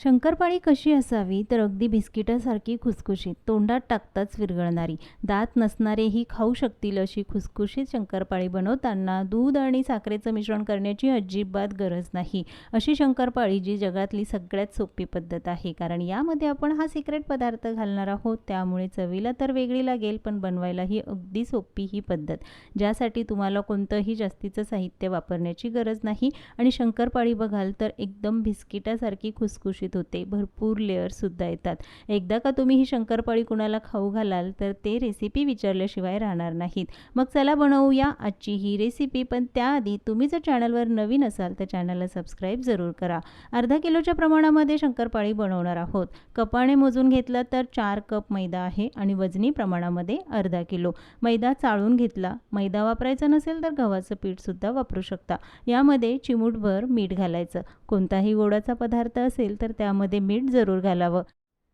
शंकरपाळी कशी असावी तर अगदी बिस्किटासारखी खुसखुशीत, तोंडात टाकताच विरघळणारी, दात नसणारेही खाऊ शकतील अशी खुसखुशीत शंकरपाळी बनवताना दूध आणि साखरेचं मिश्रण करण्याची अजिबात गरज नाही. अशी शंकरपाळी जी जगातली सगळ्यात सोपी पद्धत आहे, कारण यामध्ये आपण हा सिक्रेट पदार्थ घालणार आहोत. त्यामुळे चवीला तर वेगळी लागेल, पण बनवायलाही अगदी सोपी ही पद्धत, ज्यासाठी तुम्हाला कोणतंही जास्तीचं साहित्य वापरण्याची गरज नाही. आणि शंकरपाळी बघाल तर एकदम बिस्किटासारखी खुसखुशीत होते, भरपूर लेअरसुद्धा येतात. एकदा का तुम्ही ही शंकरपाळी कुणाला खाऊ घालाल तर ते रेसिपी विचारल्याशिवाय राहणार नाहीत. मग चला बनवूया आजची ही रेसिपी. पण त्याआधी तुम्ही जर चॅनलवर नवीन असाल तर चॅनलला सबस्क्राईब जरूर करा. अर्धा किलोच्या प्रमाणामध्ये शंकरपाळी बनवणार आहोत. कपाने मोजून घेतला तर 4 कप मैदा आहे आणि वजनी प्रमाणामध्ये अर्धा किलो. मैदा चाळून घेतला. मैदा वापरायचा नसेल तर गव्हाचं पीठसुद्धा वापरू शकता. यामध्ये चिमूटभर मीठ घालायचं. कोणताही गोडाचा पदार्थ असेल तर त्यामध्ये मीठ जरूर घालावं.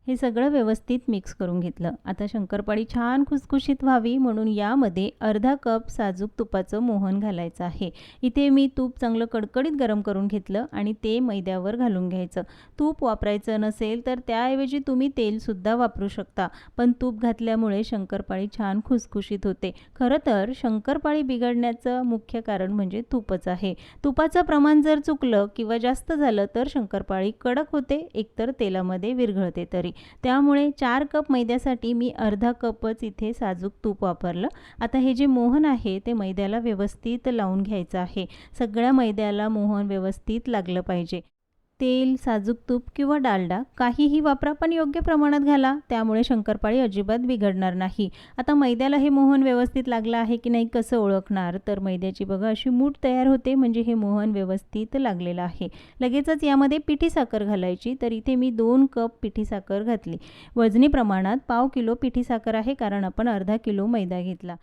हे सगळं व्यवस्थित मिक्स करून घेतलं. आता शंकरपाळी छान खुसखुशीत व्हावी म्हणून यामध्ये अर्धा कप साजूक तुपाचं मोहन घालायचं आहे. इथे मी तूप चांगलं कडकडीत गरम करून घेतलं आणि ते मैद्यावर घालून घ्यायचं. तूप वापरायचं नसेल तर त्याऐवजी तुम्ही तेलसुद्धा वापरू शकता, पण तूप घातल्यामुळे शंकरपाळी छान खुसखुशीत होते. खरं तर शंकरपाळी बिघडण्याचं मुख्य कारण म्हणजे तूपच आहे. तुपाचं प्रमाण जर चुकलं किंवा जास्त झालं तर शंकरपाळी कडक होते, एकतर तेलामध्ये विरघळते तरी. त्यामुळे 4 कप मैद्यासाठी मी अर्धा कपच इथे साजूक तूप वापरलं. आता हे जे मोहन आहे ते मैद्याला व्यवस्थित लावून घ्यायचं आहे. सगळ्या मैद्याला मोहन व्यवस्थित लागलं पाहिजे. तेल, साजूक तूप किंवा डालडा काहीही वापरा, पण योग्य प्रमाणात घाला, त्यामुळे शंकरपाळी अजिबात बिघडणार नाही. आता मैद्याला हे मोहन व्यवस्थित लागलं आहे की नाही कसं ओळखणार, तर मैद्याची बघा अशी मूठ तयार होते, म्हणजे हे मोहन व्यवस्थित लागलेलं आहे. लगेचच यामध्ये पिठी साखर घालायची. तर इथे मी 2 कप पिठी साखर घातली. वजनी प्रमाणात पाव किलो पिठी साखर आहे, कारण आपण अर्धा किलो मैदा घेतला.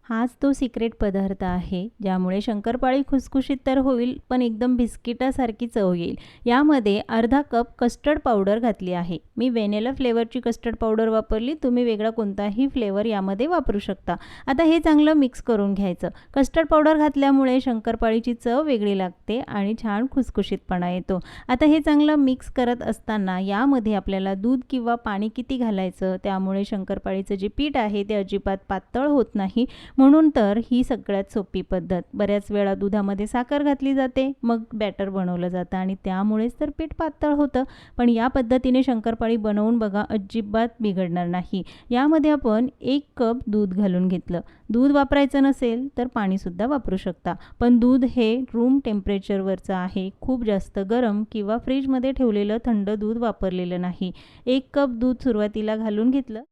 हाच तो सिक्रेट पदार्थ आहे, ज्यामुळे शंकरपाळी खुसखुशीत तर होईल, पण एकदम बिस्किटासारखी चव येईल. यामध्ये अर्धा कप कस्टर्ड पावडर घातली आहे. मी व्हॅनिला फ्लेवरची कस्टर्ड पावडर वापरली. तुम्ही वेगळा कोणताही फ्लेवर यामध्ये वापरू शकता. आता हे चांगलं मिक्स करून घ्यायचं. कस्टर्ड पावडर घातल्यामुळे शंकरपाळीची चव वेगळी लागते आणि छान खुसखुशीतपणा येतो. आता हे चांगलं मिक्स करत असताना यामध्ये आपल्याला दूध किंवा पाणी किती घालायचं, त्यामुळे शंकरपाळीचं जे पीठ आहे ते अजिबात पातळ होत नाही. म्हणून तर ही सगळ्यात सोपी पद्धत. बऱ्याच वेळा दुधामध्ये साखर घातली जाते, मग बॅटर बनवलं जातं आणि त्यामुळेच तर पीठ पातळ होतं. पण या पद्धतीने शंकरपाळी बनवून बघा, अजिबात बिघडणार नाही. यामध्ये आपण 1 कप दूध घालून घेतलं. दूध वापरायचं नसेल तर पाणीसुद्धा वापरू शकता, पण दूध हे रूम टेम्परेचरवरचं आहे. खूप जास्त गरम किंवा फ्रीजमध्ये ठेवलेलं थंड दूध वापरलेलं नाही. 1 कप दूध सुरुवातीला घालून घेतलं.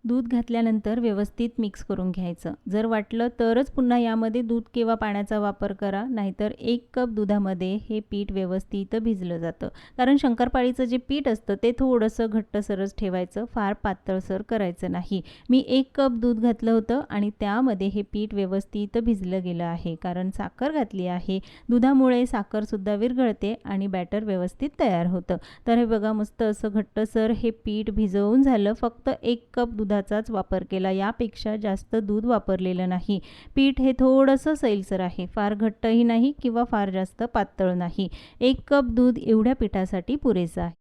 दूध घातल्यानंतर व्यवस्थित मिक्स करून घ्यायचं. जर वाटलं तरच पुन्हा यामध्ये दूध किंवा पाण्याचा वापर करा, नाहीतर 1 कप दुधामध्ये हे पीठ व्यवस्थित भिजलं जातं. कारण शंकरपाळीचं जे पीठ असतं ते थोडंसं घट्टसरच ठेवायचं, फार पातळसर करायचं नाही. मी 1 कप दूध घातलं होतं आणि त्यामध्ये हे पीठ व्यवस्थित भिजलं गेलं आहे, कारण साखर घातली आहे. दुधामुळे साखरसुद्धा विरघळते आणि बॅटर व्यवस्थित तयार होतं. तर हे बघा, मस्त असं घट्टसर हे पीठ भिजवून झालं. फक्त 1 कप दुधाचाच वापर केला, यापेक्षा जास्त दूध वापरलेलं नाही. पीठ हे थोडंसं सैलसर आहे, फार घट्टही नाही किंवा फार जास्त पातळ नाही. 1 कप दूध एवढ्या पिठासाठी पुरेसं आहे.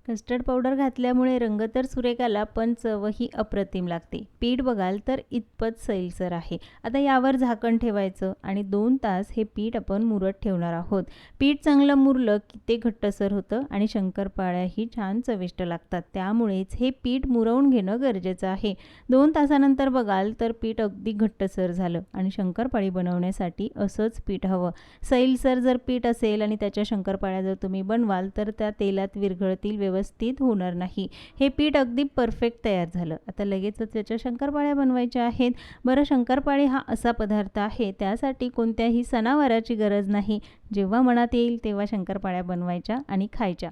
कस्टर्ड पावडर घातल्यामुळे रंग तर सुरेख आला, पण चवही अप्रतिम लागते. पीठ बघाल तर इतपत सैलसर आहे. आता यावर झाकण ठेवायचं आणि 2 तास हे पीठ आपण मुरत ठेवणार आहोत. पीठ चांगलं मुरलं की ते घट्टसर होतं आणि शंकरपाळ्याही छान चविष्ट लागतात. त्यामुळेच हे पीठ मुरवून घेणं गरजेचं आहे. 2 तासानंतर बघाल तर पीठ अगदी घट्टसर झालं आणि शंकरपाळी बनवण्यासाठी असंच पीठ हवं. सैलसर जर पीठ असेल आणि त्याच्या शंकरपाळ्या जर तुम्ही बनवाल तर त्या तेलात विरघळतील, व्यवस्थित होणार नाही. हे पीठ अगदी परफेक्ट तयार झालं. आता लगेचच त्याच्या शंकरपाळ्या बनवायच्या आहेत. बरं, शंकरपाळी हा असा पदार्थ आहे, त्यासाठी कोणत्याही सणावाराची गरज नाही. जेव्हा मनात येईल तेव्हा शंकरपाळ्या बनवायच्या आणि खायच्या.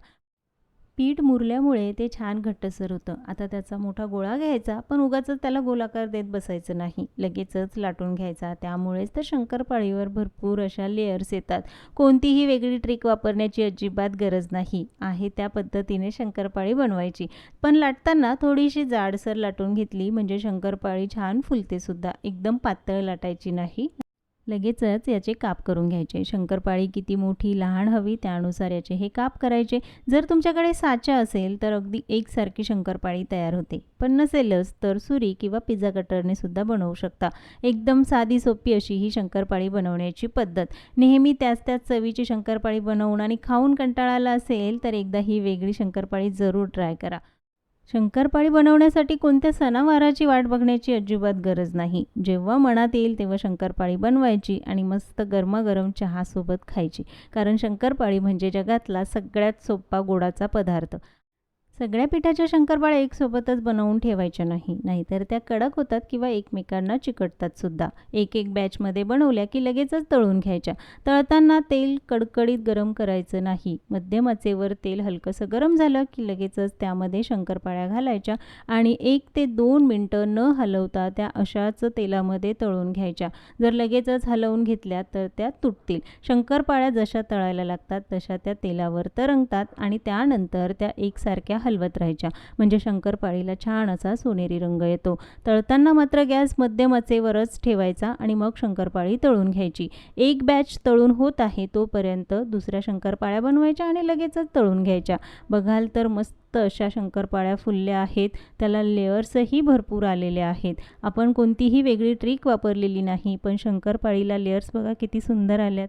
पीठ मुरल्यामुळे ते छान घट्टसर होतं. आता त्याचा मोठा गोळा घ्यायचा, पण उगाचच त्याला गोलाकार देत बसायचं नाही. लगेचच लाटून घ्यायचा. त्यामुळेच तर शंकरपाळीवर भरपूर अशा लेयर्स येतात. कोणतीही वेगळी ट्रिक वापरण्याची अजिबात गरज नाही. आहे त्या पद्धतीने शंकरपाळी बनवायची. पण लाटताना थोडीशी जाडसर लाटून घेतली म्हणजे शंकरपाळी छान फुलते सुद्धा. एकदम पातळ लाटायची नाही. लगेचच याचे काप करून घ्यायचे. शंकरपाळी किती मोठी, लहान हवी त्यानुसार याचे हे काप करायचे. जर तुमच्याकडे साचा असेल तर अगदी एकसारखी शंकरपाळी तयार होते. पण नसेलच तर सुरी किंवा पिझ्झा कटरने सुद्धा बनवू शकता. एकदम साधी सोपी अशी ही शंकरपाळी बनवण्याची पद्धत. नेहमी त्याच चवीची शंकरपाळी बनवून आणि खाऊन कंटाळा आला असेल तर एकदा ही वेगळी शंकरपाळी जरूर ट्राय करा. शंकरपाळी बनवण्यासाठी कोणत्या सणावाराची वाट बघण्याची अजिबात गरज नाही. जेव्हा मनात येईल तेव्हा शंकरपाळी बनवायची आणि मस्त गरमागरम चहासोबत खायची. कारण शंकरपाळी म्हणजे जगातला सगळ्यात सोपा गोडाचा पदार्थ. सगळ्या पिठाच्या शंकरपाळ्या एकसोबतच बनवून ठेवायच्या नाही, नाहीतर त्या कडक होतात किंवा एकमेकांना चिकटतात सुद्धा. एक बॅचमध्ये बनवल्या की लगेचच तळून घ्यायच्या. तळताना तेल कडकडीत गरम करायचं नाही. मध्यम आचेवर तेल हलकंसं गरम झालं की लगेचच त्यामध्ये शंकरपाळ्या घालायच्या आणि 1 ते 2 मिनिटं न हलवता त्या अशाच तेलामध्ये तळून घ्यायच्या. जर लगेचच हलवून घेतल्या तर त्या तुटतील. शंकरपाळ्या जशा तळायला लागतात तशा त्या तेलावर तरंगतात आणि त्यानंतर त्या एकसारख्या हलवत राहायच्या. म्हणजे शंकरपाळीला छान असा सोनेरी रंग येतो. तळताना मात्र गॅस मध्यम आचेवरच ठेवायचा आणि मग शंकरपाळी तळून घ्यायची. एक बॅच तळून होत आहे तोपर्यंत दुसऱ्या शंकरपाळ्या बनवायच्या आणि लगेचच तळून घ्यायच्या. बघाल तर मस्त अशा शंकरपाळ्या फुलल्या आहेत. त्याला लेयर्सही भरपूर आलेले आहेत. आपण कोणतीही वेगळी ट्रिक वापरलेली नाही, पण शंकरपाळीला लेयर्स बघा किती सुंदर आल्यात.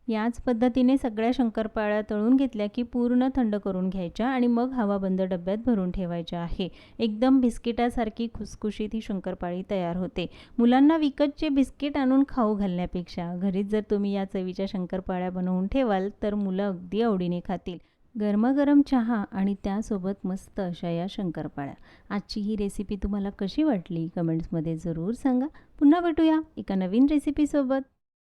याच पद्धतीने सगळ्या शंकरपाळ्या तळून घेतल्या की पूर्ण थंड करून घ्यायच्या आणि मग हवाबंद डब्यात भरून ठेवायच्या आहे. एकदम बिस्किटासारखी खुसखुशीत ही शंकरपाळी तयार होते. मुलांना विकतचे बिस्किट आणून खाऊ घालण्यापेक्षा घरीच जर तुम्ही या चवीच्या शंकरपाळ्या बनवून ठेवाल तर मुलं अगदी आवडीने खातील. गरमागरम चहा आणि त्यासोबत मस्त अशा या शंकरपाळ्या. आजची ही रेसिपी तुम्हाला कशी वाटली कमेंट्समध्ये जरूर सांगा. पुन्हा भेटूया एका नवीन रेसिपीसोबत.